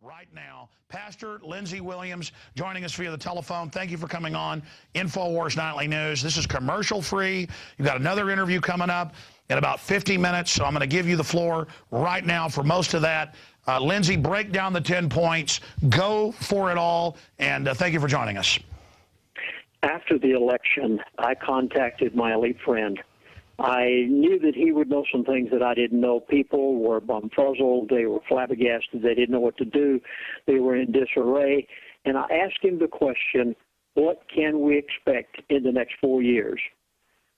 right now. Pastor Lindsey Williams joining us via the telephone. Thank you for coming on InfoWars Nightly News. This is commercial free. You've got another interview coming up in about 50 minutes, so I'm going to give you the floor right now for most of that. Lindsey, break down the 10 points. Go for it all, and thank you for joining us. After the election, I contacted my elite friend. I knew that he would know some things that I didn't know. People were bumfuzzled. They were flabbergasted. They didn't know what to do. They were in disarray. And I asked him the question, what can we expect in the next 4 years?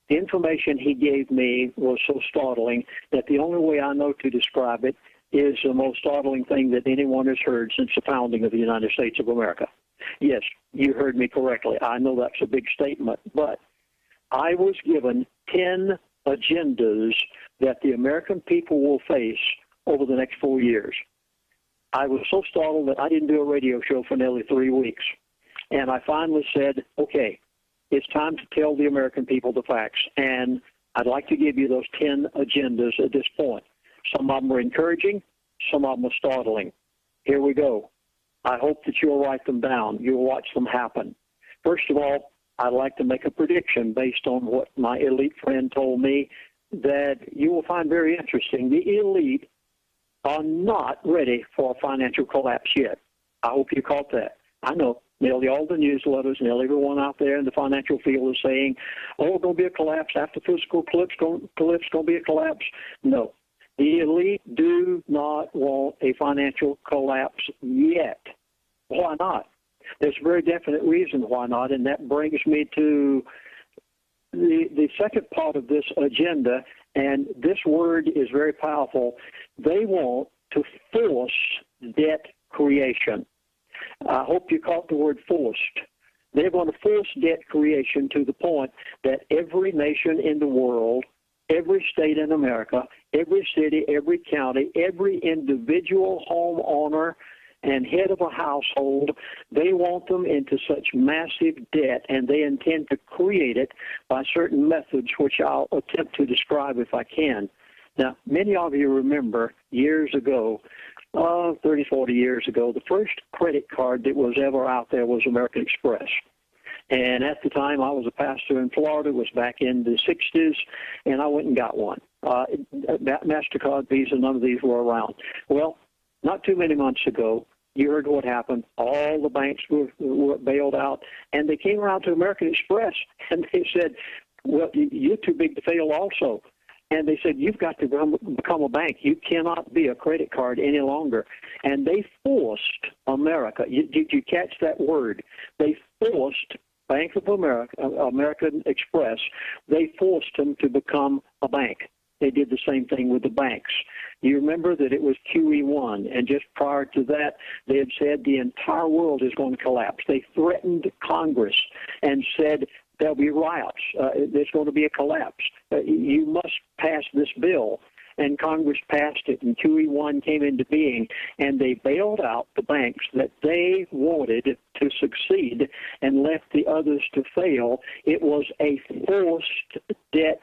The information he gave me was so startling that the only way I know to describe it is the most startling thing that anyone has heard since the founding of the United States of America. Yes, you heard me correctly. I know that's a big statement, but I was given 10 agendas that the American people will face over the next 4 years. I was so startled that I didn't do a radio show for nearly 3 weeks. And I finally said, okay, it's time to tell the American people the facts. And I'd like to give you those 10 agendas at this point. Some of them are encouraging, some of them are startling. Here we go. I hope that you'll write them down. You'll watch them happen. First of all, I'd like to make a prediction based on what my elite friend told me that you will find very interesting. The elite are not ready for a financial collapse yet. I hope you caught that. I know nearly all the newsletters, nearly everyone out there in the financial field is saying, oh, it's going to be a collapse. After fiscal collapse, going to be a collapse. No. The elite do not want a financial collapse yet. Why not? There's a very definite reason why not, and that brings me to the second part of this agenda, and this word is very powerful. They want to force debt creation. I hope you caught the word forced. They're going to force debt creation to the point that every nation in the world, every state in America, every city, every county, every individual homeowner and head of a household, they want them into such massive debt, and they intend to create it by certain methods, which I'll attempt to describe if I can. Now, many of you remember years ago, 30, 40 years ago, the first credit card that was ever out there was American Express. And at the time, I was a pastor in Florida. It was back in the 60s, and I went and got one. MasterCard, Visa, none of these were around. Well, not too many months ago, you heard what happened. All the banks were bailed out, and they came around to American Express, and they said, well, you're too big to fail also. And they said, you've got to become a bank. You cannot be a credit card any longer. And they forced America. Did you catch that word? They forced Bank of America, American Express, they forced them to become a bank. They did the same thing with the banks. You remember that it was QE1, and just prior to that, they had said the entire world is going to collapse. They threatened Congress and said there'll be riots. There's going to be a collapse. You must pass this bill. And Congress passed it, and QE1 came into being, and they bailed out the banks that they wanted to succeed and left the others to fail. It was a forced debt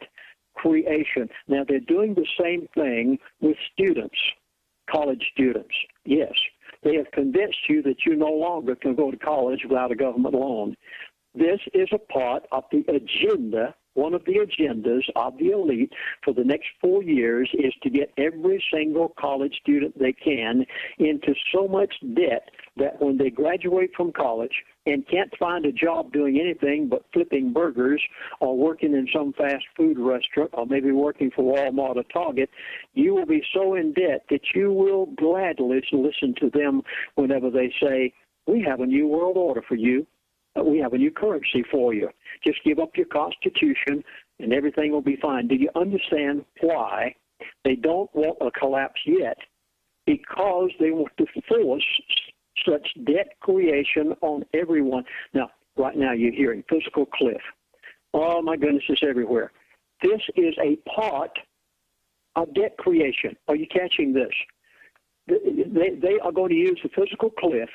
creation. Now, they're doing the same thing with students, college students. Yes, they have convinced you that you no longer can go to college without a government loan. This is a part of the agenda. One of the agendas of the elite for the next 4 years is to get every single college student they can into so much debt that when they graduate from college and can't find a job doing anything but flipping burgers or working in some fast food restaurant or maybe working for Walmart or Target, you will be so in debt that you will gladly listen to them whenever they say, we have a new world order for you. We have a new currency for you. Just give up your Constitution, and everything will be fine. Do you understand why they don't want a collapse yet? Because they want to force such debt creation on everyone. Now, right now you're hearing fiscal cliff. Oh, my goodness, it's everywhere. This is a part of debt creation. Are you catching this? They are going to use the fiscal cliff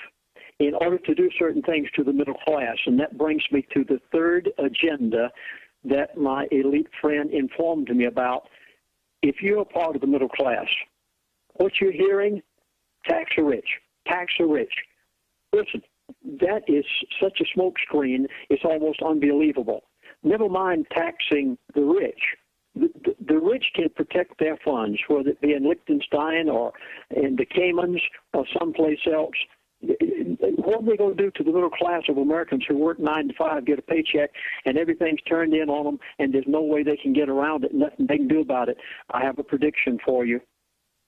in order to do certain things to the middle class. And that brings me to the third agenda that my elite friend informed me about. If you're a part of the middle class, what you're hearing, tax the rich, tax the rich. Listen, that is such a smokescreen, it's almost unbelievable. Never mind taxing the rich. The rich can protect their funds, whether it be in Liechtenstein or in the Caymans or someplace else. What are they going to do to the middle class of Americans who work 9 to 5, get a paycheck, and everything's turned in on them, and there's no way they can get around it, nothing they can do about it? I have a prediction for you.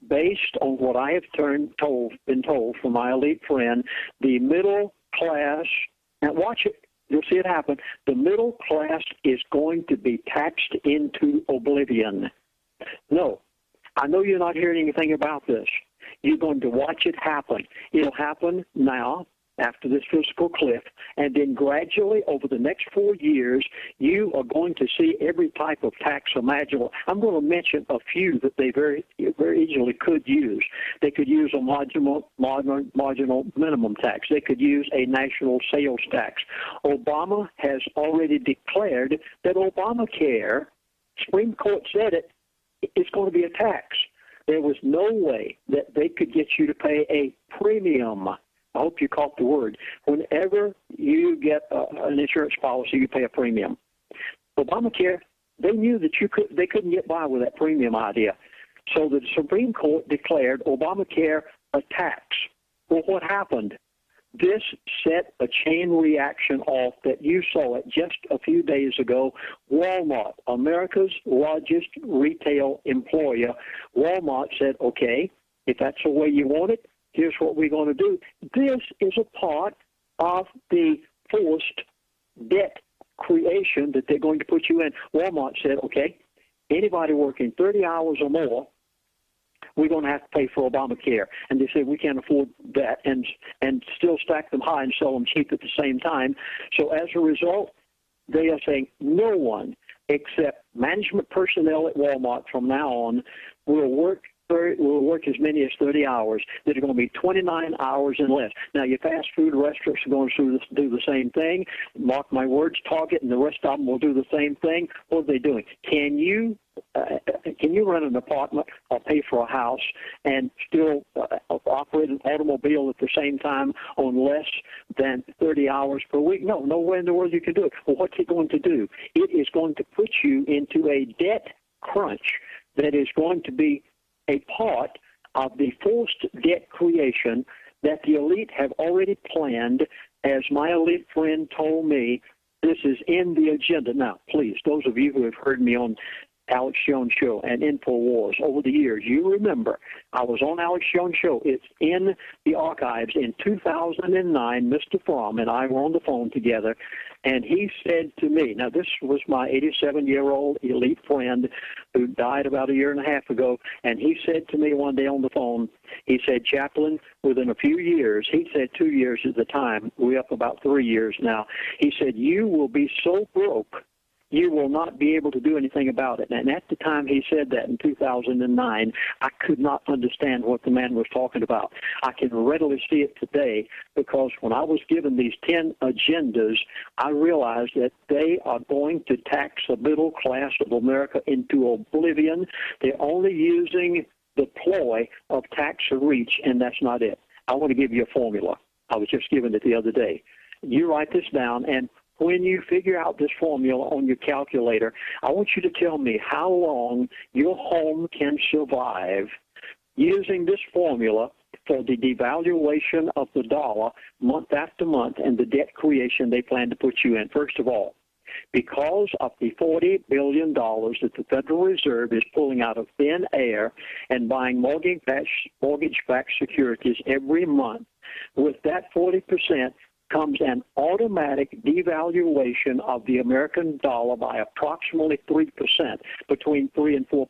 Based on what I have been told from my elite friend, the middle class, and watch it, you'll see it happen, the middle class is going to be taxed into oblivion. No, I know you're not hearing anything about this. You're going to watch it happen. It'll happen now, after this fiscal cliff, and then gradually over the next 4 years, you are going to see every type of tax imaginable. I'm going to mention a few that they very, very easily could use. They could use a marginal minimum tax. They could use a national sales tax. Obama has already declared that Obamacare, Supreme Court said it, is going to be a tax. There was no way that they could get you to pay a premium. I hope you caught the word. Whenever you get an insurance policy, you pay a premium. Obamacare, they knew that they couldn't get by with that premium idea. So the Supreme Court declared Obamacare a tax. Well, what happened? This set a chain reaction off that you saw it just a few days ago. Walmart, America's largest retail employer, Walmart said, okay, if that's the way you want it, here's what we're going to do. This is a part of the forced debt creation that they're going to put you in. Walmart said, okay, anybody working 30 hours or more, we're going to have to pay for Obamacare. And they said we can't afford that and still stack them high and sell them cheap at the same time. So as a result, they are saying no one except management personnel at Walmart from now on will work as many as 30 hours. That are going to be 29 hours and less. Now, your fast food restaurants are going to do the same thing. Mark my words, Target and the rest of them will do the same thing. What are they doing? Can you rent an apartment or pay for a house and still operate an automobile at the same time on less than 30 hours per week? No, nowhere in the world you can do it. Well, what's it going to do? It is going to put you into a debt crunch that is going to be a part of the forced debt creation that the elite have already planned. As my elite friend told me, this is in the agenda. Now, please, those of you who have heard me on Alex Jones Show and InfoWars over the years, you remember I was on Alex Jones Show. It's in the archives. In 2009, Mr. Fromm and I were on the phone together, and he said to me, now this was my 87-year-old elite friend who died about a year and a half ago, and he said to me one day on the phone, he said, Chaplain, within a few years, he said 2 years at the time, we're up about 3 years now, he said, you will be so broke you will not be able to do anything about it. And at the time he said that in 2009, I could not understand what the man was talking about. I can readily see it today because when I was given these 10 agendas, I realized that they are going to tax the middle class of America into oblivion. They're only using the ploy of tax or reach, and that's not it. I want to give you a formula. I was just given it the other day. You write this down, and when you figure out this formula on your calculator, I want you to tell me how long your home can survive using this formula for the devaluation of the dollar month after month and the debt creation they plan to put you in. First of all, because of the $40 billion that the Federal Reserve is pulling out of thin air and buying mortgage-backed securities every month, with that 40%, comes an automatic devaluation of the American dollar by approximately 3%, between 3 and 4%.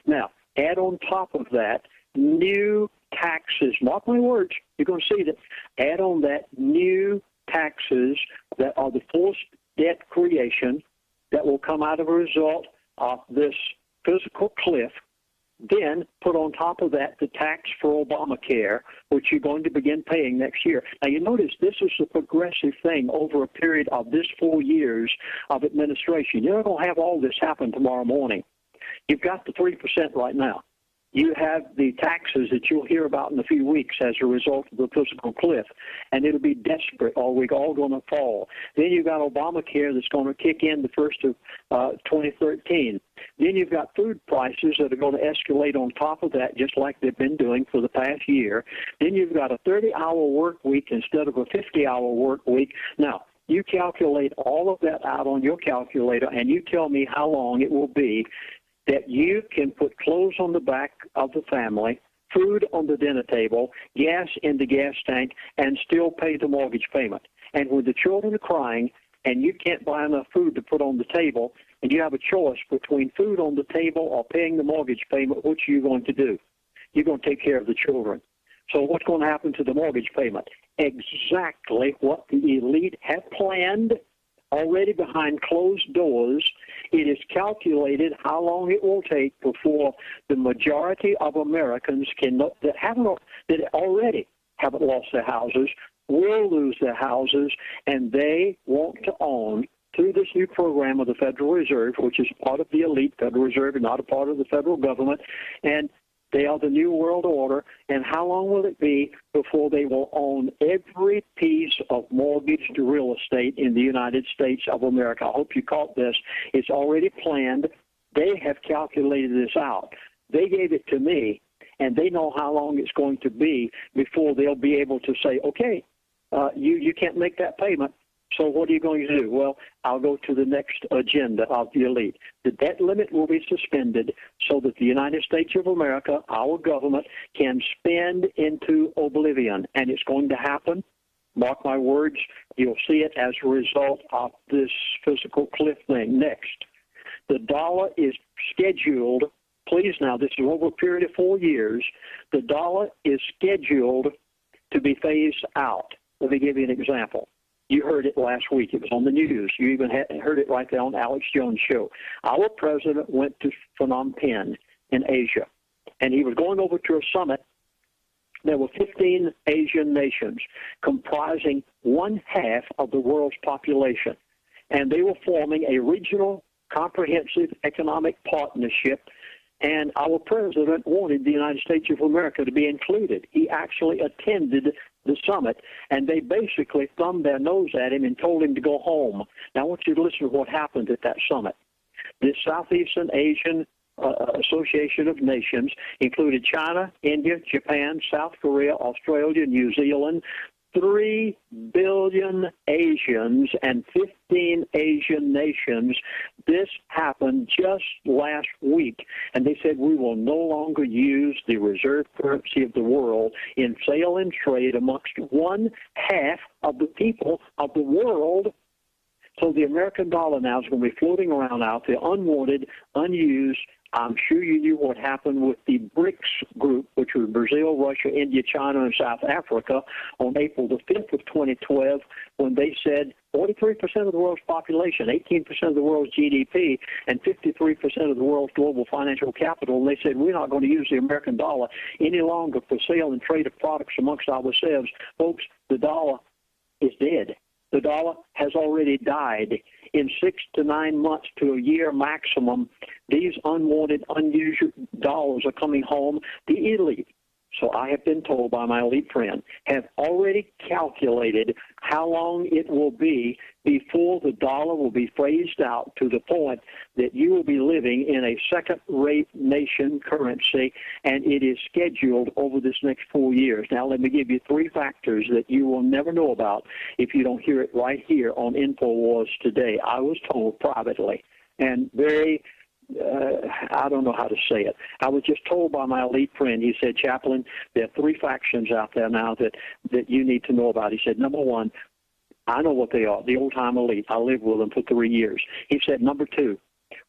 Now, add on top of that new taxes. Mark my words, you're going to see that. Add on that new taxes that are the forced debt creation that will come out of a result of this fiscal cliff. Then put on top of that the tax for Obamacare, which you're going to begin paying next year. Now, you notice this is a progressive thing over a period of this 4 years of administration. You're not going to have all this happen tomorrow morning. You've got the 3% right now. You have the taxes that you'll hear about in a few weeks as a result of the fiscal cliff, and it'll be desperate, or we're all going to fall. Then you've got Obamacare that's going to kick in the first of 2013. Then you've got food prices that are going to escalate on top of that, just like they've been doing for the past year. Then you've got a 30-hour work week instead of a 50-hour work week. Now, you calculate all of that out on your calculator, and you tell me how long it will be that you can put clothes on the back of the family, food on the dinner table, gas in the gas tank, and still pay the mortgage payment. And when the children are crying and you can't buy enough food to put on the table, and you have a choice between food on the table or paying the mortgage payment, what are you going to do? You're going to take care of the children. So what's going to happen to the mortgage payment? Exactly what the elite have planned already behind closed doors. It is calculated how long it will take before the majority of Americans that already haven't lost their houses will lose their houses, and they want to own, through this new program of the Federal Reserve, which is part of the elite Federal Reserve and not a part of the federal government, and they are the New World Order. And how long will it be before they will own every piece of mortgaged real estate in the United States of America? I hope you caught this. It's already planned. They have calculated this out. They gave it to me, and they know how long it's going to be before they'll be able to say, okay, you can't make that payment. So what are you going to do? Well, I'll go to the next agenda of the elite. The debt limit will be suspended so that the United States of America, our government, can spend into oblivion. And it's going to happen. Mark my words, you'll see it as a result of this physical cliff thing. Next, the dollar is scheduled, please now, this is over a period of 4 years, the dollar is scheduled to be phased out. Let me give you an example. You heard it last week. It was on the news. You even heard it right there on Alex Jones' show. Our president went to Phnom Penh in Asia, and he was going over to a summit. There were 15 Asian nations comprising 1/2 of the world's population, and they were forming a regional comprehensive economic partnership. And our president wanted the United States of America to be included. He actually attended the summit, and they basically thumbed their nose at him and told him to go home. Now, I want you to listen to what happened at that summit. The Southeastern Asian Association of Nations included China, India, Japan, South Korea, Australia, New Zealand, 3 billion Asians and 15 Asian nations. This happened just last week, and they said we will no longer use the reserve currency of the world in sale and trade amongst 1/2 of the people of the world. So the American dollar now is going to be floating around out there, unwanted, unused. I'm sure you knew what happened with the BRICS group, which was Brazil, Russia, India, China, and South Africa, on April the 5th of 2012, when they said 43% of the world's population, 18% of the world's GDP, and 53% of the world's global financial capital. And they said, we're not going to use the American dollar any longer for sale and trade of products amongst ourselves. Folks, the dollar is dead. The dollar has already died. In 6 to 9 months to a year maximum, these unwanted, unusual dollars are coming home. The elite, so I have been told by my elite friend, have already calculated how long it will be before the dollar will be phased out to the point that you will be living in a second-rate nation currency, and it is scheduled over this next 4 years. Now, let me give you 3 factors that you will never know about if you don't hear it right here on InfoWars today. I was told privately, and very I don't know how to say it. I was just told by my elite friend, he said, Chaplain, there are 3 factions out there now that you need to know about. He said, number 1, I know what they are, the old-time elite. I lived with them for 3 years. He said, number 2,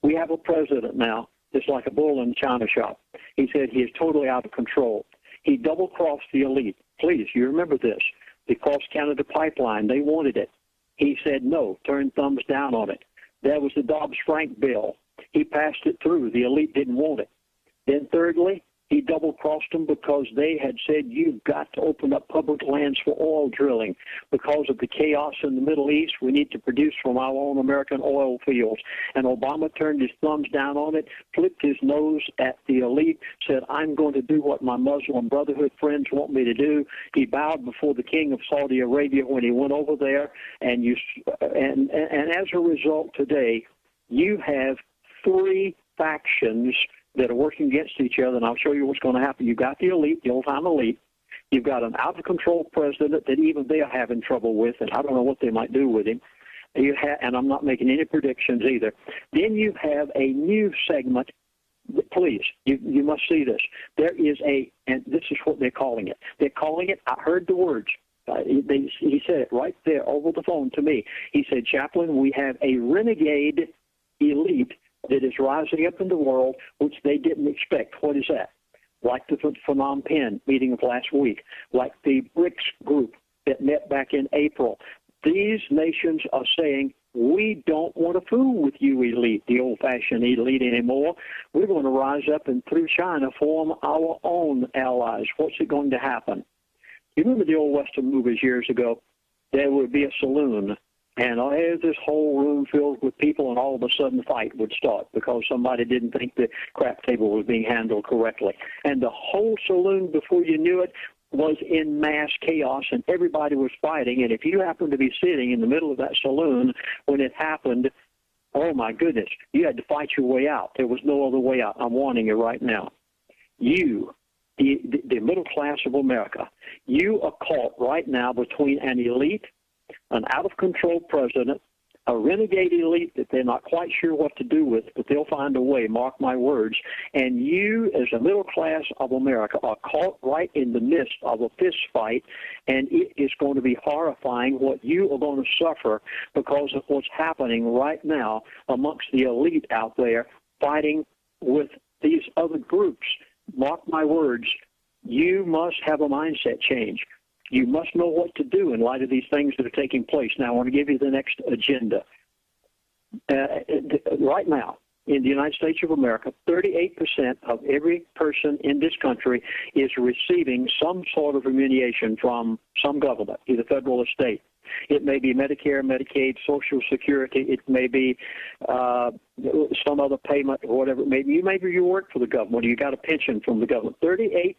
we have a president now that's like a bull in a china shop. He said he is totally out of control. He double-crossed the elite. Please, you remember this. The Cross-Canada Pipeline, they wanted it. He said no, turned thumbs down on it. There was the Dobbs-Frank bill. He passed it through. The elite didn't want it. Then thirdly, He double-crossed them because they had said, you've got to open up public lands for oil drilling. Because of the chaos in the Middle East, we need to produce from our own American oil fields. And Obama turned his thumbs down on it, flipped his nose at the elite, said, I'm going to do what my Muslim Brotherhood friends want me to do. He bowed before the king of Saudi Arabia when he went over there. And as a result today, you have three factions that are working against each other, and I'll show you what's going to happen. You've got the elite, the old-time elite. You've got an out-of-control president that even they are having trouble with, and I don't know what they might do with him. And I'm not making any predictions either. Then you have a new segment. Please, you must see this. There is and this is what they're calling it. They're calling it, I heard the words. He said it right there over the phone to me. He said, Chaplain, we have a renegade elite that is rising up in the world, which they didn't expect. What is that? Like the Phnom Penh meeting of last week, like the BRICS group that met back in April. These nations are saying, we don't want to fool with you, elite, the old-fashioned elite anymore. We're going to rise up and through China form our own allies. What's it going to happen? You remember the old Western movies years ago? There would be a saloon, and there's this whole room filled with people, and all of a sudden a fight would start because somebody didn't think the crap table was being handled correctly. And the whole saloon, before you knew it, was in mass chaos, and everybody was fighting. And if you happened to be sitting in the middle of that saloon when it happened, oh, my goodness, you had to fight your way out. There was no other way out. I'm warning you right now. You, the middle class of America, you are caught right now between an elite, an out-of-control president, a renegade elite that they're not quite sure what to do with, but they'll find a way, mark my words. And you, as a middle class of America, are caught right in the midst of a fist fight, and it is going to be horrifying what you are going to suffer because of what's happening right now amongst the elite out there fighting with these other groups. Mark my words, you must have a mindset change. You must know what to do in light of these things that are taking place. Now, I want to give you the next agenda. Right now, in the United States of America, 38% of every person in this country is receiving some sort of remuneration from some government, either federal or state. It may be Medicare, Medicaid, Social Security. It may be some other payment or whatever. Maybe you work for the government or you got a pension from the government. 38%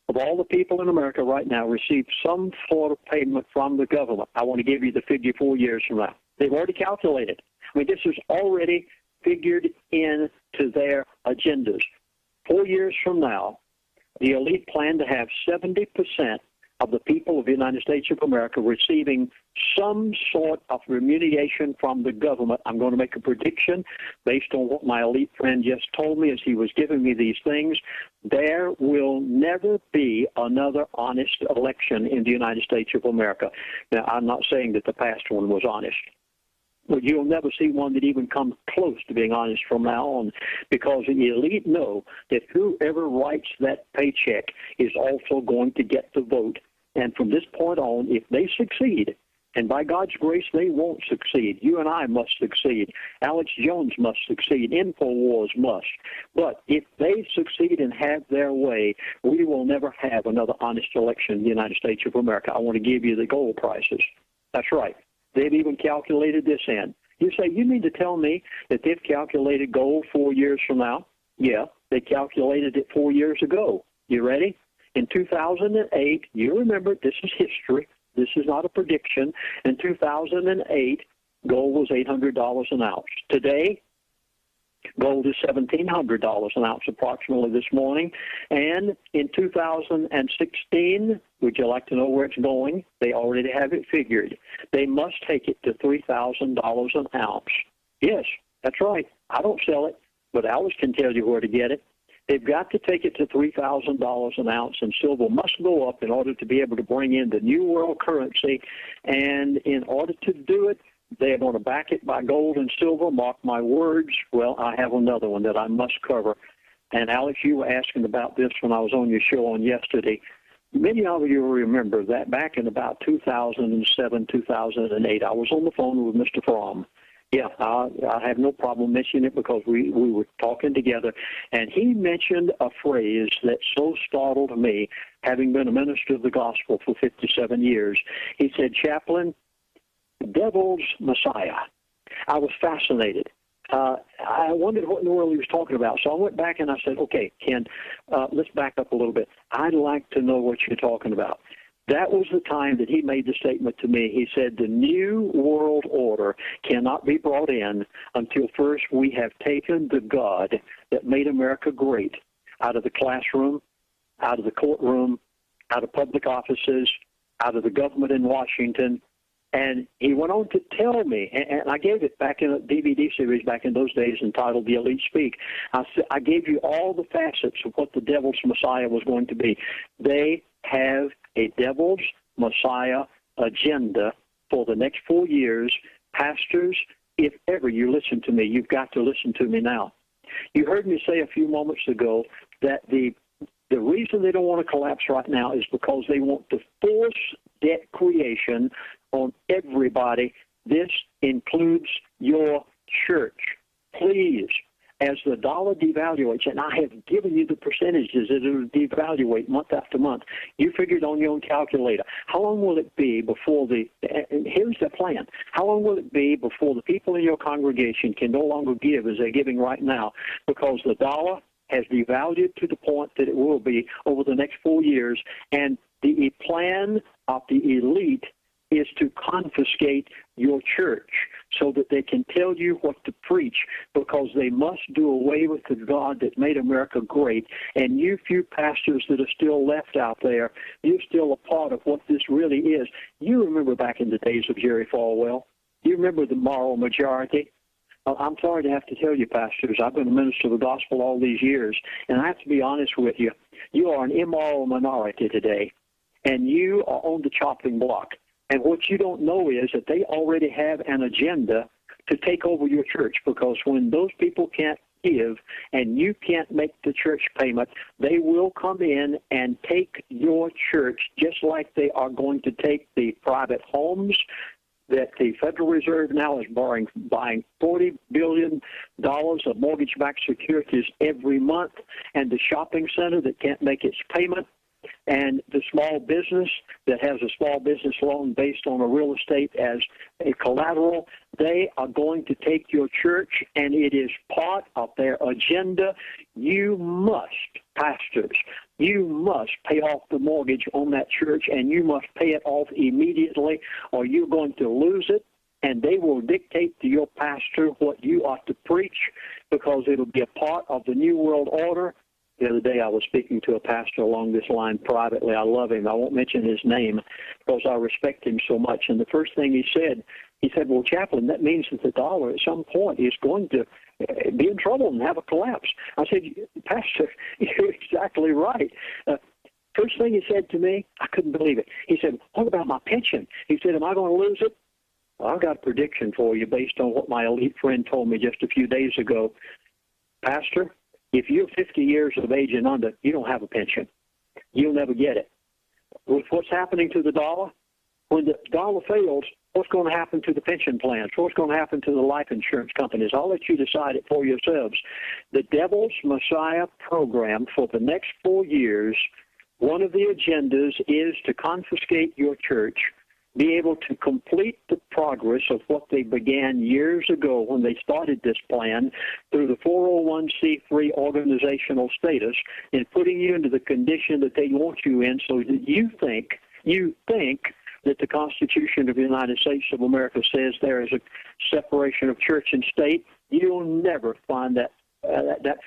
of all the people in America right now receive some sort of payment from the government. I want to give you the figure 4 years from now. They've already calculated. I mean, this is already figured into their agendas. 4 years from now, the elite plan to have 70% of the people of the United States of America receiving some sort of remuneration from the government. I'm going to make a prediction based on what my elite friend just told me as he was giving me these things. There will never be another honest election in the United States of America. Now, I'm not saying that the past one was honest, but you'll never see one that even comes close to being honest from now on, because the elite know that whoever writes that paycheck is also going to get the vote. And from this point on, if they succeed, and by God's grace, they won't succeed. You and I must succeed. Alex Jones must succeed. InfoWars must. But if they succeed and have their way, we will never have another honest election in the United States of America. I want to give you the gold prices. That's right. They've even calculated this in. You say, you mean to tell me that they've calculated gold 4 years from now? Yeah, they calculated it 4 years ago. You ready? In 2008, you remember, this is history. This is not a prediction. In 2008, gold was $800 an ounce. Today, gold is $1,700 an ounce approximately this morning. And in 2016, would you like to know where it's going? They already have it figured. They must take it to $3,000 an ounce. Yes, that's right. I don't sell it, but Alice can tell you where to get it. They've got to take it to $3,000 an ounce, and silver must go up in order to be able to bring in the new world currency. And in order to do it, they are going to back it by gold and silver. Mark my words. Well, I have another one that I must cover. And, Alex, you were asking about this when I was on your show on yesterday. Many of you will remember that back in about 2007, 2008, I was on the phone with Mr. Fromm. Yeah, I have no problem mentioning it because we were talking together, and he mentioned a phrase that so startled me, having been a minister of the gospel for 57 years. He said, "Chaplain, devil's Messiah." I was fascinated. I wondered what in the world he was talking about. So I went back and I said, "Okay, Ken, let's back up a little bit. I'd like to know what you're talking about." That was the time that he made the statement to me. He said, "The new world order cannot be brought in until first we have taken the God that made America great out of the classroom, out of the courtroom, out of public offices, out of the government in Washington." And he went on to tell me, and I gave it back in a DVD series back in those days entitled The Elite Speak. I gave you all the facets of what the devil's Messiah was going to be. They have a devil's Messiah agenda for the next 4 years. Pastors, if ever you listen to me, you've got to listen to me now. You heard me say a few moments ago that the reason they don't want to collapse right now is because they want to force debt creation on everybody. This includes your church. Please, as the dollar devaluates, and I have given you the percentages that it will devaluate month after month, you figured on your own calculator. How long will it be before and here's the plan, how long will it be before the people in your congregation can no longer give as they're giving right now because the dollar has devalued to the point that it will be over the next 4 years, and the plan of the elite is to confiscate your church so that they can tell you what to preach, because they must do away with the God that made America great. And you few pastors that are still left out there, you're still a part of what this really is. You remember back in the days of Jerry Falwell. You remember the moral majority. I'm sorry to have to tell you, pastors, I've been a minister of the gospel all these years, and I have to be honest with you. You are an immoral minority today, and you are on the chopping block. And what you don't know is that they already have an agenda to take over your church, because when those people can't give and you can't make the church payment, they will come in and take your church, just like they are going to take the private homes that the Federal Reserve now is buying $40 billion of mortgage-backed securities every month, and the shopping center that can't make its payment, and the small business that has a small business loan based on a real estate as a collateral. They are going to take your church, and it is part of their agenda. You must, pastors, you must pay off the mortgage on that church, and you must pay it off immediately, or you're going to lose it. And they will dictate to your pastor what you ought to preach, because it'll be a part of the New World Order. The other day I was speaking to a pastor along this line privately. I love him. I won't mention his name because I respect him so much. And the first thing he said, "Well, Chaplain, that means that the dollar at some point is going to be in trouble and have a collapse." I said, "Pastor, you're exactly right." First thing he said to me, I couldn't believe it. He said, "What about my pension?" He said, "Am I going to lose it?" Well, I've got a prediction for you based on what my elite friend told me just a few days ago. Pastor, if you're 50 years of age and under, you don't have a pension. You'll never get it. With what's happening to the dollar, when the dollar fails, what's going to happen to the pension plans? What's going to happen to the life insurance companies? I'll let you decide it for yourselves. The Devil's Messiah program for the next 4 years, one of the agendas is to confiscate your church, be able to complete the progress of what they began years ago when they started this plan through the 401c3 organizational status, and putting you into the condition that they want you in, so that you think that the Constitution of the United States of America says there is a separation of church and state. You'll never find that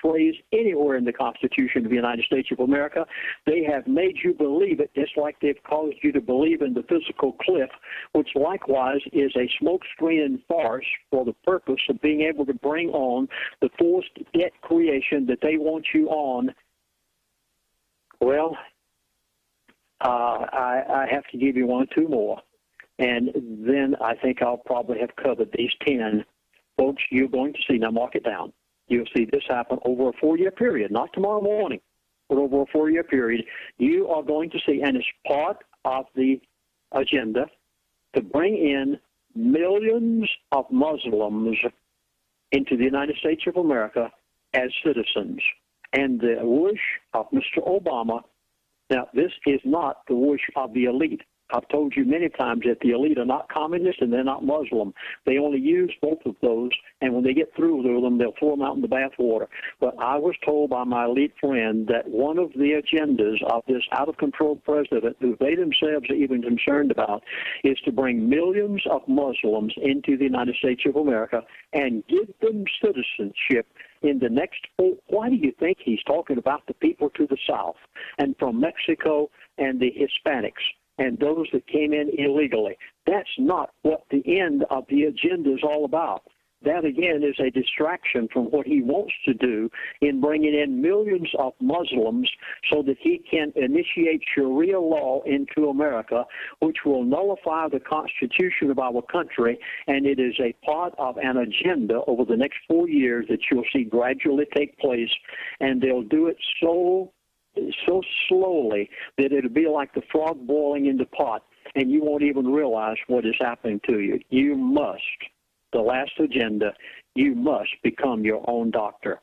phrase anywhere in the Constitution of the United States of America. They have made you believe it, just like they've caused you to believe in the physical cliff, which likewise is a smokescreen and farce for the purpose of being able to bring on the forced debt creation that they want you on. Well, I have to give you one or two more, and then I think I'll probably have covered these 10. Folks, you're going to see, now mark it down, you'll see this happen over a 4-year period, not tomorrow morning, but over a 4-year period. You are going to see, and it's part of the agenda, to bring in millions of Muslims into the United States of America as citizens. And the wish of Mr. Obama, now this is not the wish of the elite. I've told you many times that the elite are not communist and they're not Muslim. They only use both of those, and when they get through with them, they'll throw them out in the bathwater. But I was told by my elite friend that one of the agendas of this out-of-control president, who they themselves are even concerned about, is to bring millions of Muslims into the United States of America and give them citizenship in the next. Why do you think he's talking about the people to the south and from Mexico and the Hispanics and those that came in illegally? That's not what the end of the agenda is all about. That, again, is a distraction from what he wants to do in bringing in millions of Muslims so that he can initiate Sharia law into America, which will nullify the Constitution of our country, and it is a part of an agenda over the next 4 years that you'll see gradually take place, and they'll do it so slowly that it'll be like the frog boiling in the pot, and you won't even realize what is happening to you. You must, the last agenda, you must become your own doctor.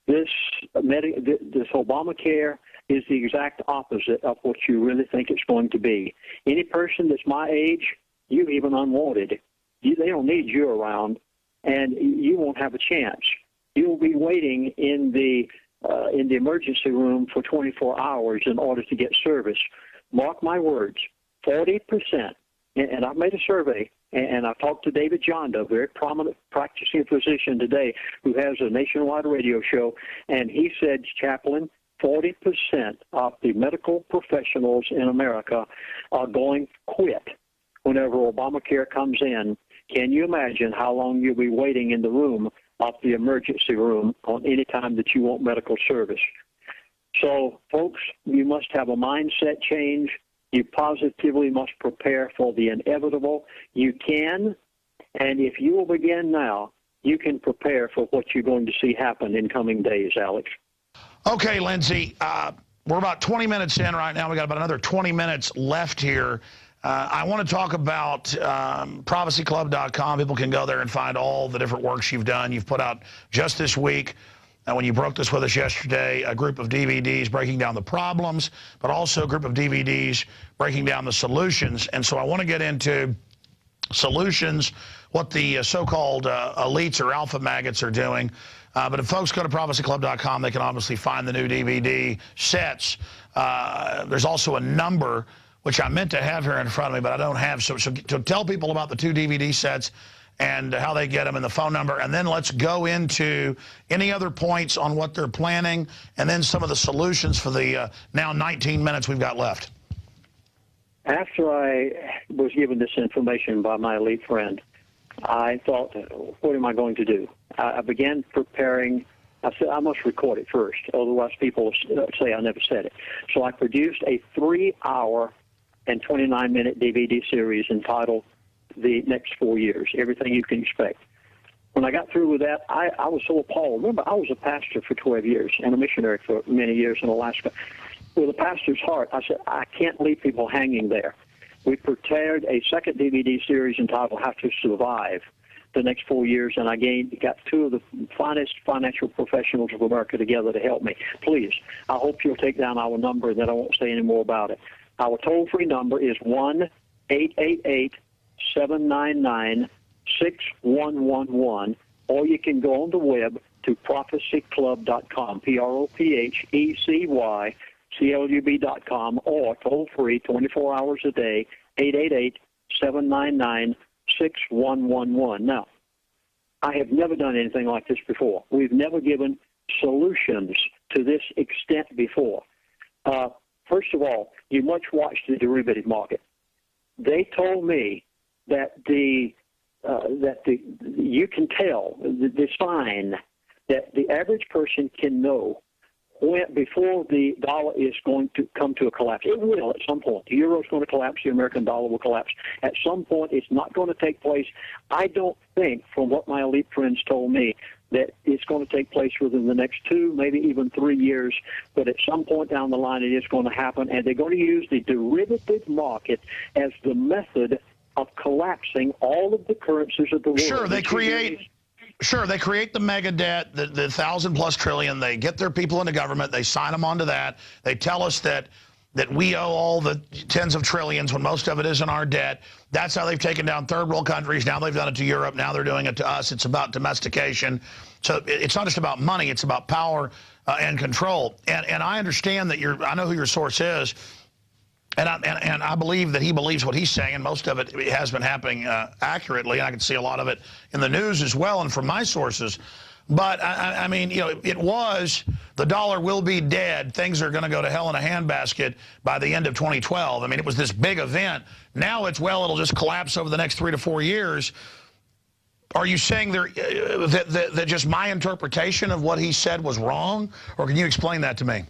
This Obamacare is the exact opposite of what you really think it's going to be. Any person that's my age, you're even unwanted. They don't need you around, and you won't have a chance. You'll be waiting in the emergency room for 24 hours in order to get service. Mark my words, 40%, and I've made a survey, and I've talked to David Jonda, a very prominent practicing physician today who has a nationwide radio show, and he said, Chaplain, 40% of the medical professionals in America are going to quit whenever Obamacare comes in. Can you imagine how long you'll be waiting in the room of the emergency room on any time that you want medical service? So, folks, you must have a mindset change. You positively must prepare for the inevitable. You can, and if you will begin now, you can prepare for what you're going to see happen in coming days, Alex. Okay, Lindsey, we're about 20 minutes in right now. We got about another 20 minutes left here. I want to talk about prophecyclub.com. People can go there and find all the different works you've done. You've put out just this week, when you broke this with us yesterday, a group of DVDs breaking down the problems, but also a group of DVDs breaking down the solutions. And so I want to get into solutions, what the so-called elites or alpha maggots are doing. But if folks go to prophecyclub.com, they can obviously find the new DVD sets. There's also a number, which I meant to have here in front of me, but I don't have. So tell people about the 2 DVD sets and how they get them and the phone number. And then let's go into any other points on what they're planning and then some of the solutions for the now 19 minutes we've got left. After I was given this information by my elite friend, I thought, what am I going to do? I began preparing. I said, I must record it first, otherwise people will say I never said it. So I produced a 3-hour and 29-minute DVD series entitled The Next 4 Years, Everything You Can Expect. When I got through with that, I was so appalled. Remember, I was a pastor for 12 years and a missionary for many years in Alaska. With a pastor's heart, I said, I can't leave people hanging there. We prepared a second DVD series entitled How to Survive the Next 4 Years, and I got 2 of the finest financial professionals of America together to help me. Please, I hope you'll take down our number, and then I won't say any more about it. Our toll-free number is 1-888-799-6111, or you can go on the web to prophecyclub.com, prophecyclub.com, or toll-free 24 hours a day, 888-799-6111. Now, I have never done anything like this before. We've never given solutions to this extent before. First of all, you must watch the derivative market. They told me that you can tell the sign that the average person can know before the dollar is going to come to a collapse. It will at some point. The euro is going to collapse. The American dollar will collapse. At some point, it's not going to take place. I don't think, from what my elite friends told me, that it's going to take place within the next 2, maybe even 3 years. But at some point down the line, it is going to happen. And they're going to use the derivative market as the method of collapsing all of the currencies of the world. Sure, they create the mega debt, the 1,000+ trillion. They get their people into government. They sign them onto that. They tell us that we owe all the tens of trillions when most of it isn't our debt. That's how they've taken down third world countries. Now they've done it to Europe. Now they're doing it to us. It's about domestication. So it's not just about money. It's about power and control. And I understand that I know who your source is. And I believe that he believes what he's saying, and most of it has been happening accurately. And I can see a lot of it in the news as well and from my sources. But, I mean, you know, the dollar will be dead. Things are going to go to hell in a handbasket by the end of 2012. I mean, it was this big event. Now it's, well, it'll just collapse over the next 3 to 4 years. Are you saying that just my interpretation of what he said was wrong? Or can you explain that to me?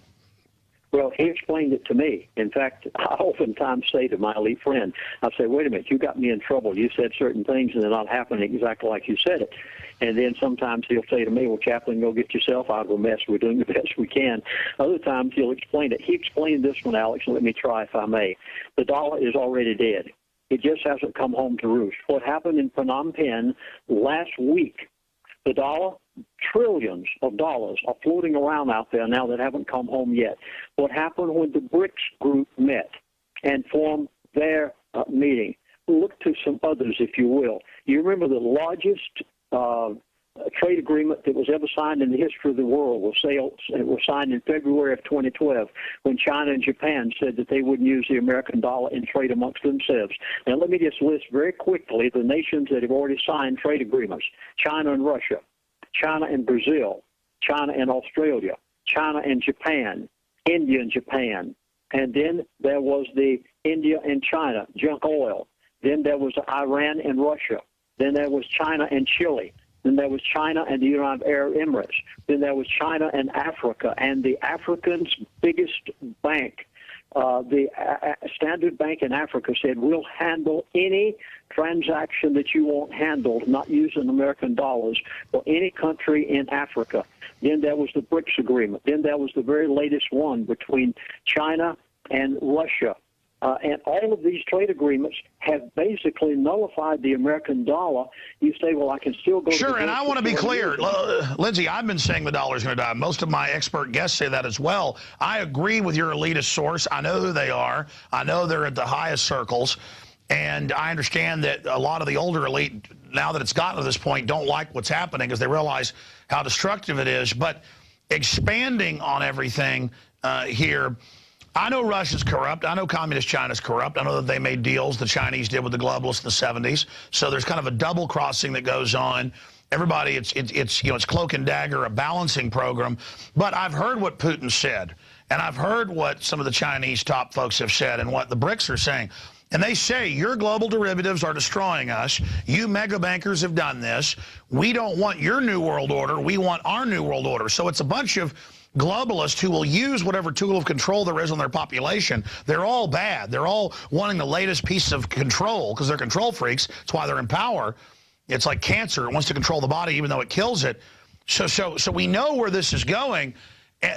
Well, he explained it to me. In fact, I oftentimes say to my elite friend, I say, wait a minute, you got me in trouble. You said certain things and they're not happening exactly like you said it. And then sometimes he'll say to me, well, Chaplain, go get yourself out of a mess. We're doing the best we can. Other times he'll explain it. He explained this one, Alex, and let me try if I may. The dollar is already dead. It just hasn't come home to roost. What happened in Phnom Penh last week, the dollar, trillions of dollars are floating around out there now that haven't come home yet. What happened when the BRICS group met and formed their meeting? Look to some others, if you will. You remember the largest trade agreement that was ever signed in the history of the world was signed in February of 2012 when China and Japan said that they wouldn't use the American dollar in trade amongst themselves. Now, let me just list very quickly the nations that have already signed trade agreements: China and Russia, China and Brazil, China and Australia, China and Japan, India and Japan, and then there was the India and China, junk oil. Then there was Iran and Russia. Then there was China and Chile. Then there was China and the United Arab Emirates. Then there was China and Africa. And the Africans' biggest bank, the Standard Bank in Africa, said, we'll handle any transaction that you want handled, not using American dollars, for any country in Africa. Then there was the BRICS agreement. Then there was the very latest one between China and Russia. And all of these trade agreements have basically nullified the American dollar. You say, well, I can still go. Sure, and I want to be clear. Lindsay, I've been saying the dollar's going to die. Most of my expert guests say that as well. I agree with your elitist source. I know who they are. I know they're at the highest circles. And I understand that a lot of the older elite, now that it's gotten to this point, don't like what's happening because they realize how destructive it is. But expanding on everything here, I know Russia's corrupt. I know Communist China's corrupt. I know that they made deals, the Chinese did with the globalists in the 70s. So there's kind of a double crossing that goes on. Everybody, it's cloak and dagger, a balancing program. But I've heard what Putin said, and I've heard what some of the Chinese top folks have said and what the BRICS are saying. And they say, your global derivatives are destroying us. You mega bankers have done this. We don't want your new world order. We want our new world order. So it's a bunch of globalists who will use whatever tool of control there is on their population. They're all bad. They're all wanting the latest piece of control because they're control freaks. That's why they're in power. It's like cancer. It wants to control the body even though it kills it. So we know where this is going.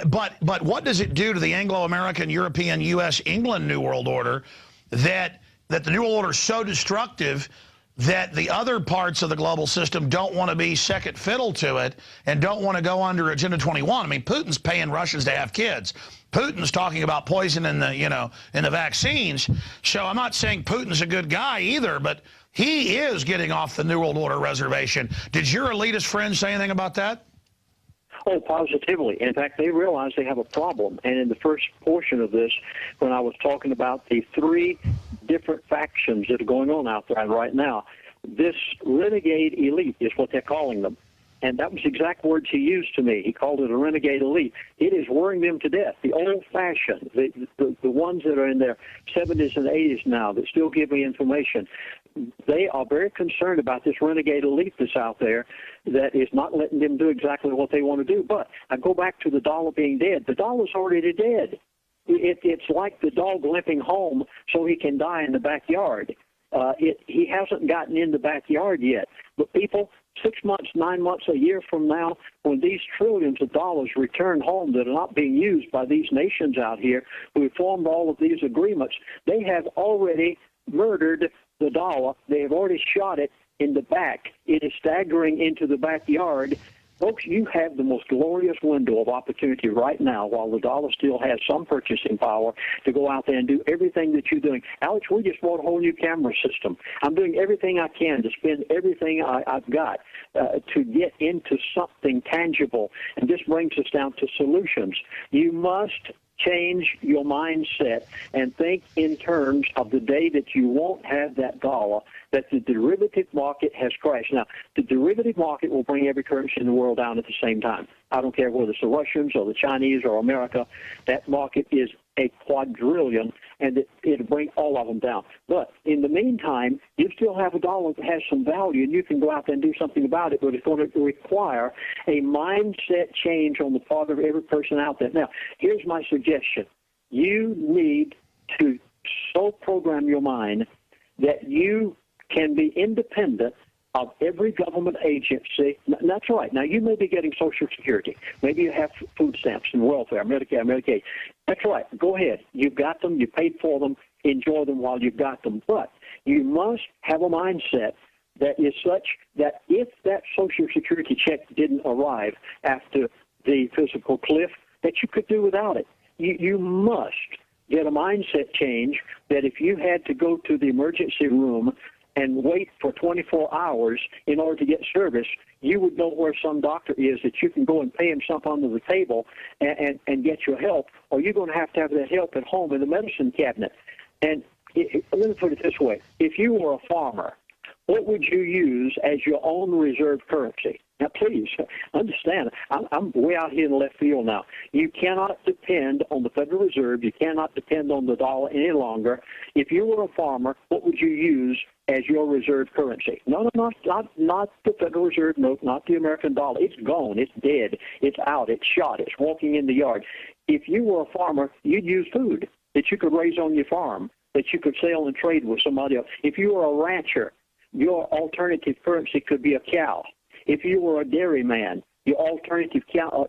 But what does it do to the Anglo-American, European, U.S., England New World Order that the New World Order is so destructive that the other parts of the global system don't want to be second fiddle to it and don't want to go under Agenda 21. I mean, Putin's paying Russians to have kids. Putin's talking about poison in the, in the vaccines. So I'm not saying Putin's a good guy either, but he is getting off the New World Order reservation. Did your elitist friends say anything about that? Oh, positively. In fact, they realize they have a problem. And in the first portion of this, when I was talking about the three different factions that are going on out there right now, this renegade elite is what they're calling them. And that was the exact words he used to me. He called it a renegade elite. It is worrying them to death. The old-fashioned, the ones that are in their 70s and 80s now that still give me information, they are very concerned about this renegade elite that's out there that is not letting them do exactly what they want to do. But I go back to the dollar being dead. The dollar's already dead. It's like the dog limping home so he can die in the backyard. He hasn't gotten in the backyard yet. But people, 6 months, 9 months, a year from now, when these trillions of dollars return home that are not being used by these nations out here who have formed all of these agreements, they have already murdered the dollar. They have already shot it in the back. It is staggering into the backyard. Folks, you have the most glorious window of opportunity right now while the dollar still has some purchasing power to go out there and do everything that you're doing. Alex, we just bought a whole new camera system. I'm doing everything I can to spend everything I've got to get into something tangible. And this brings us down to solutions. You must change your mindset and think in terms of the day that you won't have that dollar, that the derivative market has crashed. Now, the derivative market will bring every currency in the world down at the same time. I don't care whether it's the Russians or the Chinese or America. That market is a quadrillion, and it'll bring all of them down. But in the meantime, you still have a dollar that has some value, and you can go out there and do something about it, but it's going to require a mindset change on the part of every person out there. Now, here's my suggestion. You need to so program your mind that you can be independent of every government agency. That's right. Now, you may be getting Social Security. Maybe you have food stamps and welfare, Medicare, Medicaid. That's right. Go ahead. You've got them. You paid for them. Enjoy them while you've got them. But you must have a mindset that is such that if that Social Security check didn't arrive after the physical cliff, that you could do without it. You must get a mindset change that if you had to go to the emergency room and wait for 24 hours in order to get service, you would know where some doctor is that you can go and pay him something under the table and get your help, or you're going to have that help at home in the medicine cabinet. And let me put it this way. If you were a farmer, what would you use as your own reserve currency? Now, please understand, I'm way out here in left field now. You cannot depend on the Federal Reserve. You cannot depend on the dollar any longer. If you were a farmer, what would you use as your reserve currency? No, not the Federal Reserve note, not the American dollar. It's gone. It's dead. It's out. It's shot. It's walking in the yard. If you were a farmer, you'd use food that you could raise on your farm, that you could sell and trade with somebody else. If you were a rancher, your alternative currency could be a cow. If you were a dairyman, your alternative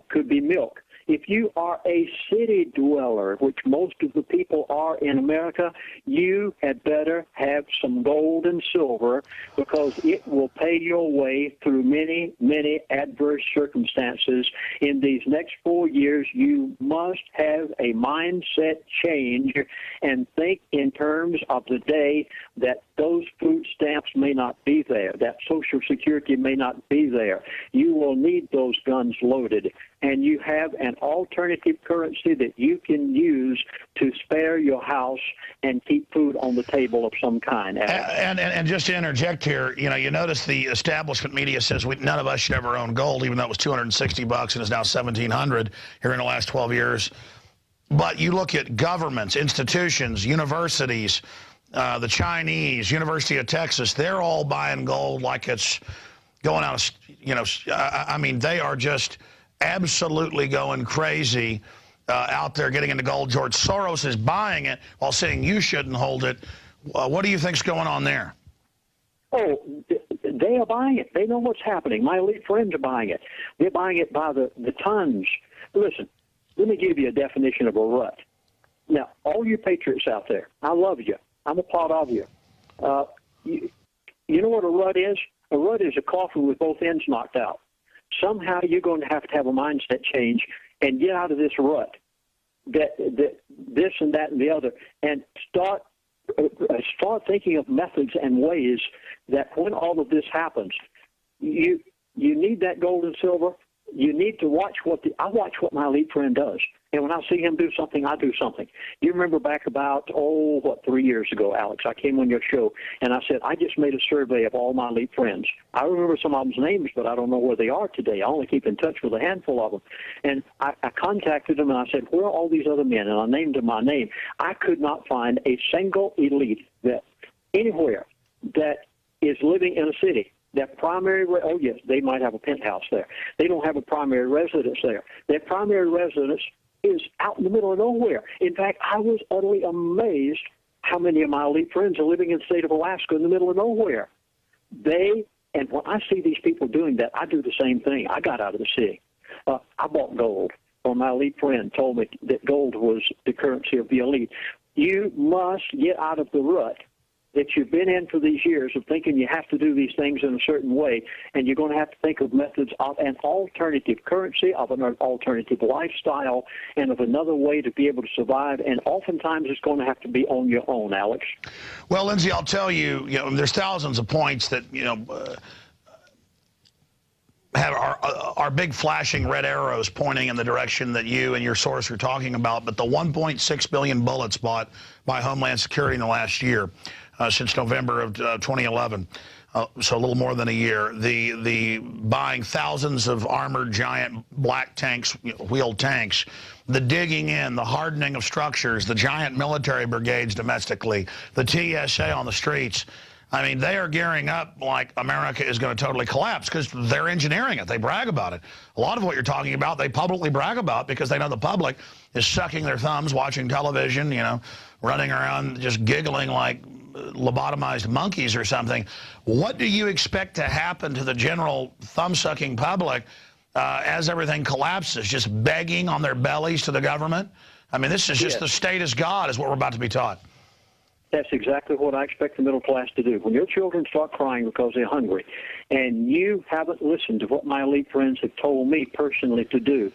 could be milk. If you are a city dweller, which most of the people are in America, you had better have some gold and silver because it will pay your way through many, many adverse circumstances. In these next 4 years, you must have a mindset change and think in terms of the day that those food stamps may not be there, that Social Security may not be there. You will need those guns loaded, and you have an alternative currency that you can use to spare your house and keep food on the table of some kind. And just to interject here, you notice the establishment media says none of us should ever own gold, even though it was $260 and is now $1,700 here in the last 12 years. But you look at governments, institutions, universities, the Chinese, University of Texas, they're all buying gold like it's going out of, I mean, they are just absolutely going crazy out there getting into gold. George Soros is buying it while saying you shouldn't hold it. What do you think's going on there? Oh, they are buying it. They know what's happening. My elite friends are buying it. They're buying it by the tons. Listen, let me give you a definition of a rut. Now, all you patriots out there, I love you. I'm a part of you. You know what a rut is? A rut is a coffin with both ends knocked out. Somehow you're going to have a mindset change and get out of this rut, that this and that and the other, and start thinking of methods and ways that when all of this happens, you need that gold and silver. You need to watch I watch what my elite friend does. And when I see him do something, I do something. You remember back about, 3 years ago, Alex, I came on your show, and I said, I just made a survey of all my elite friends. I remember some of them's names, but I don't know where they are today. I only keep in touch with a handful of them. And I contacted them, and I said, where are all these other men? And I named them my name. I could not find a single elite that anywhere that is living in a city. That primary, yes, they might have a penthouse there. They don't have a primary residence there. Their primary residence is out in the middle of nowhere. In fact, I was utterly amazed how many of my elite friends are living in the state of Alaska in the middle of nowhere. And when I see these people doing that, I do the same thing. I got out of the city. I bought gold, or my elite friend told me that gold was the currency of the elite. You must get out of the rut that you've been in for these years of thinking you have to do these things in a certain way, and you're going to have to think of methods of an alternative currency, of an alternative lifestyle, and of another way to be able to survive. And oftentimes it's going to have to be on your own, Alex. Well, Lindsay, I'll tell you, there's thousands of points that, have our big flashing red arrows pointing in the direction that you and your source are talking about, but the 1.6 billion bullets bought by Homeland Security in the last year, since November of 2011, so a little more than a year, the buying thousands of armored giant black tanks, wheeled tanks, the digging in, the hardening of structures, the giant military brigades domestically, the TSA on the streets. I mean, they are gearing up like America is going to totally collapse because they're engineering it. They brag about it. A lot of what you're talking about, they publicly brag about because they know the public is sucking their thumbs, watching television, running around just giggling like lobotomized monkeys or something. What do you expect to happen to the general thumb-sucking public as everything collapses, just begging on their bellies to the government? I mean, this is just the state is God is what we're about to be taught. That's exactly what I expect the middle class to do. When your children start crying because they're hungry, and you haven't listened to what my elite friends have told me personally to do,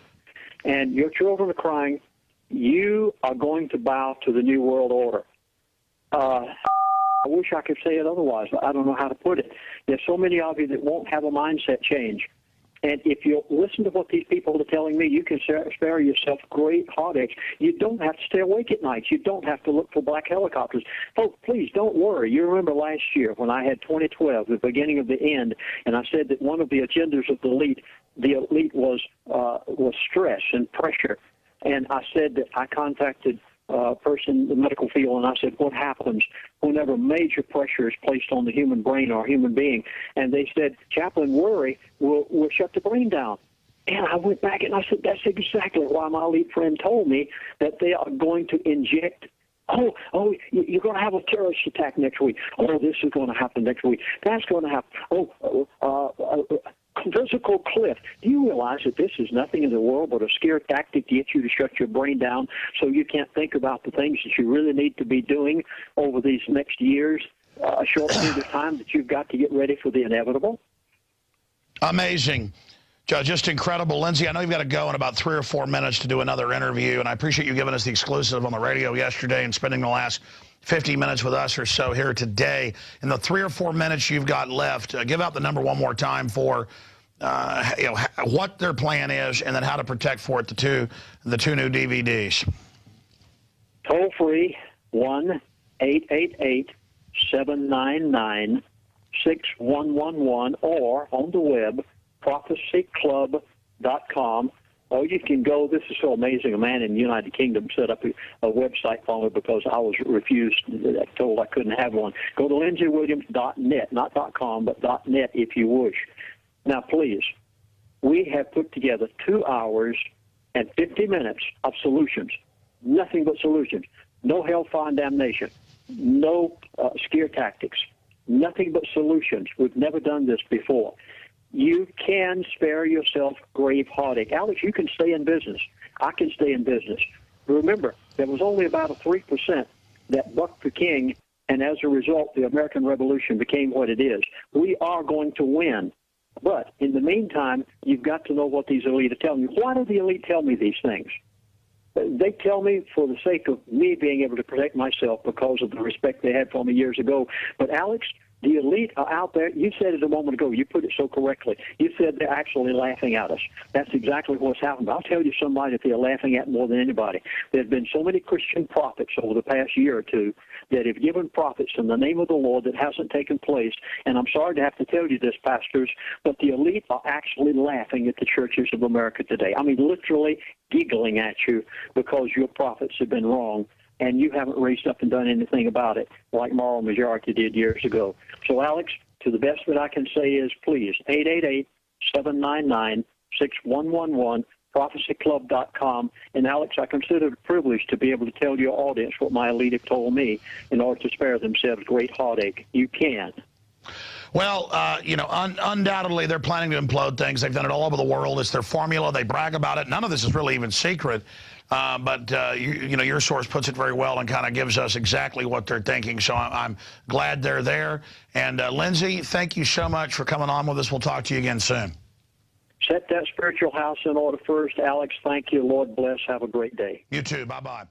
and your children are crying, you are going to bow to the New World Order. I wish I could say it otherwise, but I don't know how to put it. There's so many of you that won't have a mindset change. And if you listen to what these people are telling me, you can spare yourself great heartaches. You don't have to stay awake at night. You don't have to look for black helicopters. Folks, please don't worry. You remember last year when I had 2012, the beginning of the end, and I said that one of the agendas of the elite was stress and pressure. And I said that I contacted person in the medical field, and I said, what happens whenever major pressure is placed on the human brain or human being? And they said, Chaplain, worry will shut the brain down. And I went back and I said, that's exactly why my elite friend told me that they are going to inject. Oh, you're going to have a terrorist attack next week. Oh, this is going to happen next week. That's going to happen. Physical cliff. Do you realize that this is nothing in the world but a scare tactic to get you to shut your brain down so you can't think about the things that you really need to be doing over these next years, a short period of time that you've got to get ready for the inevitable? Amazing. Just incredible. Lindsay, I know you've got to go in about 3 or 4 minutes to do another interview, and I appreciate you giving us the exclusive on the radio yesterday and spending the last 50 minutes with us or so here today. In the 3 or 4 minutes you've got left, give out the number one more time for what their plan is and then how to protect for it, the two new DVDs. Toll free, 1-888-799-6111, or on the web, prophecyclub.com. Or you can go, this is so amazing, a man in the United Kingdom set up a website for me because I was refused, told I couldn't have one. Go to lindsaywilliams.net, not .com, but .net if you wish. Now, please, we have put together 2 hours and 50 minutes of solutions, nothing but solutions. No hellfire and damnation, no scare tactics, nothing but solutions. We've never done this before. You can spare yourself grave heartache. Alex, you can stay in business. I can stay in business. Remember, there was only about a 3% that bucked the king, and as a result, the American Revolution became what it is. We are going to win. But in the meantime, you've got to know what these elite are telling you. Why do the elite tell me these things? They tell me for the sake of me being able to protect myself because of the respect they had for me years ago. But, Alex, the elite are out there. You said it a moment ago. You put it so correctly. You said they're actually laughing at us. That's exactly what's happened. I'll tell you somebody that they're laughing at more than anybody. There's been so many Christian prophets over the past year or two that have given prophets in the name of the Lord that hasn't taken place. And I'm sorry to have to tell you this, pastors, but the elite are actually laughing at the churches of America today. I mean, literally giggling at you because your prophets have been wrong and you haven't raised up and done anything about it like moral majority did years ago. So, Alex, to the best that I can say is, please, 888-799-6111, prophecyclub.com. And, Alex, I consider it a privilege to be able to tell your audience what my elite have told me in order to spare themselves great heartache. You can. Well, you know, undoubtedly they're planning to implode things. They've done it all over the world. It's their formula. They brag about it. None of this is really even secret. But you know, your source puts it very well and kind of gives us exactly what they're thinking. So I'm glad they're there. And Lindsey, thank you so much for coming on with us. We'll talk to you again soon. Set that spiritual house in order first. Alex, thank you. Lord bless. Have a great day. You too. Bye-bye.